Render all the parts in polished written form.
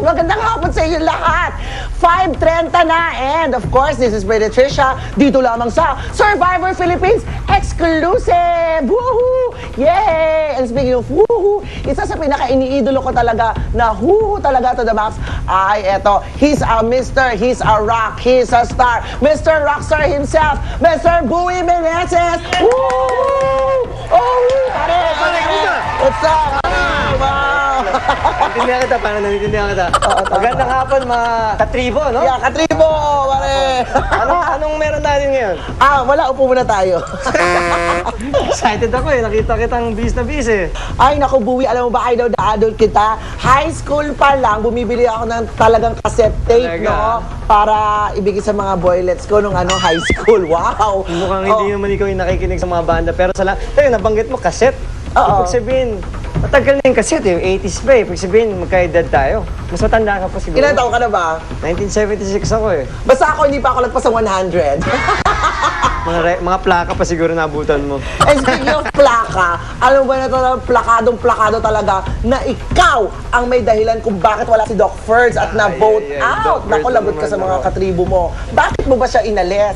Magandang hapon sa inyo lahat. 5:30 na, and of course, this is Pretty Trisha, dito lamang sa Survivor Philippines Exclusive! Woohoo! Yay! And speaking of woohoo, isa sa pinaka-iniidolo ko talaga na woohoo talaga to the max ay eto, he's a Mr. He's a rock, he's a star, Mr. Rockstar himself, Mr. Bowie Meneses! Woo! Oh, pare! What's up? Wow! Naintindihan kita, parang naintindihan kita. Magandang hapon, mga katribo, no? Yeah, katribo, pare! Anong meron natin ngayon? Wala, upo muna tayo. Excited ako eh, nakita kitang bis na bis eh. Ay, naku, Buwi, alam mo ba, idol na adult kita. High school pa lang, bumibili ako ng talagang cassette tape, no? Para ibigay sa mga boylets ko nung high school. Wow! Mukhang hindi naman ikaw yung nakikinig sa mga banda, pero tayo, nabanggit mo, cassette. Ibig sabihin, matagal na yung cassette eh, 80s pa eh. Ibig sabihin, magka-edad tayo. Mas matanda ka pa siguro. Ilan taon ka na ba? 1976 ako eh. Basta ako, hindi pa ako nagpa sa 100. Mga plaka pa siguro nabutan mo. And speaking of plaka, alam mo ba na ito, plakadong-plakado talaga na ikaw ang may dahilan kung bakit wala si Doc Ferds at na-vote out. Naku, lagot ka sa mga katribo mo. Bakit mo ba siya inalis?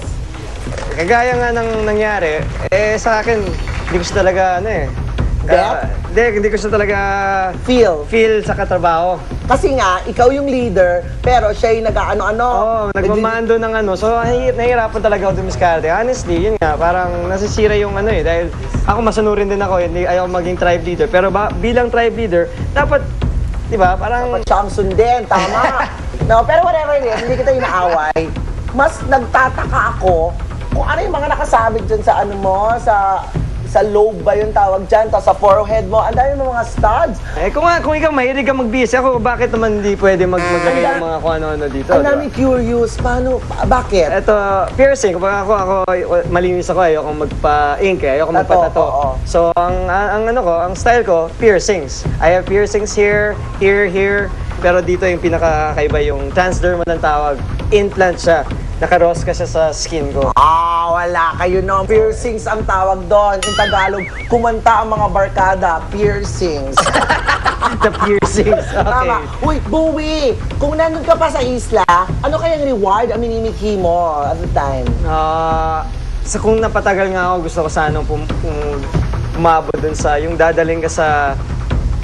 Kagaya nga ng nangyari, sa akin, hindi ko siya talaga, hindi ko siya talaga feel sa katrabaho. Kasi nga, ikaw yung leader, pero siya yung nag-ano-ano. Nagmamando ng So, nahihirapan talaga ako dumiskarte. Honestly, yun nga, parang nasisira yung dahil ako masanurin din ako, hindi ayaw maging tribe leader. Pero bilang tribe leader, dapat, di ba, parang... Dapat siyang sundin, tama. No, pero whatever it is, hindi kita inaaway. Mas nagtataka ako kung ano yung mga nakasabit dyan sa sa lobe ba yung tawag dyan, tapos sa forehead mo, ang dami ng mga studs. Kung ikaw mahilig ka mag-busy, ako bakit naman hindi pwede maglagay ng mga kung ano-ano dito? Ang dami curious, paano, bakit? Ito, piercing, kapag ako malinis ako, ayoko magpa-ink, ayoko magpa-tattoo. So, ang style ko, piercings. I have piercings here, here, pero dito yung pinakakaiba, yung transdermal ng tawag, implant siya. Naka-rosca siya sa skin ko. Wala kayo no. Piercings ang tawag doon. In Tagalog, kumanta ang mga barkada, piercings. The piercings, okay. Tama. Uy, Buwi, kung nandun ka pa sa isla, ano kayang reward ang minimikhi mo at the time? Kung napatagal nga ako, gusto ko sanang umabot dun sa, yung dadaling ka sa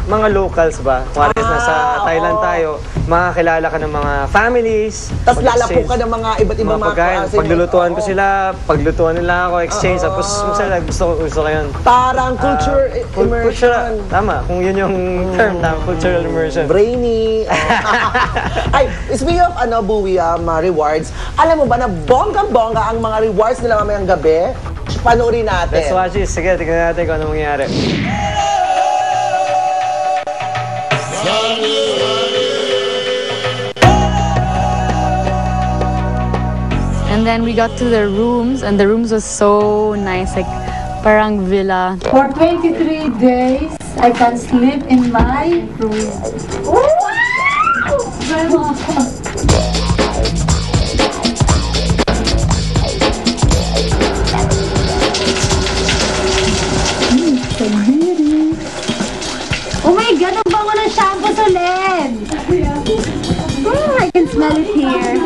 mga locals ba? Kung nasa Thailand tayo, makakilala ka ng mga families. Tapos lalapo ka ng mga iba't ibang mga pagkain. Paglulutuan ko sila, paglutuan nila ako, exchange. Tapos gusto ko yun. Parang culture immersion. Tama, kung yun yung term, cultural immersion. Brainy. Ay, speaking of Buwi, rewards, alam mo ba na bonggang-bongga ang mga rewards nila mamayang gabi? Panoorin natin. Let's watch this. Sige, tignan natin kung ano mangyari. And then we got to the rooms, and the rooms was so nice, like parang villa. For 23 days, I can sleep in my room. Oh my God, ang bango ng shampoo, Solen! I can smell it here.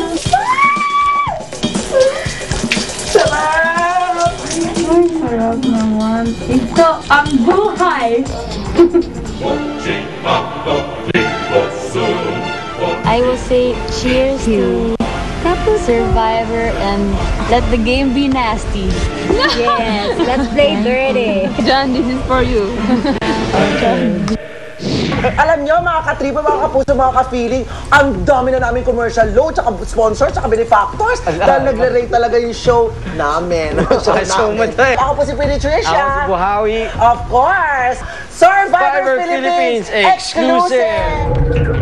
Ay, sarap naman. Ito ang buhay! I will say cheers to Survivor and let the game be nasty. Yes, let's play dirty. John, this is for you. Alam nyo, mga katripo, mga kapuso, mga ka-feeling, ang dami na namin commercial load, tsaka sponsors, tsaka benefactors. Dahil nagre-rate talaga yung show namin. Ako po si Pretty Trisha. Ako si Buhawi. Of course, Survivor Philippines Exclusive!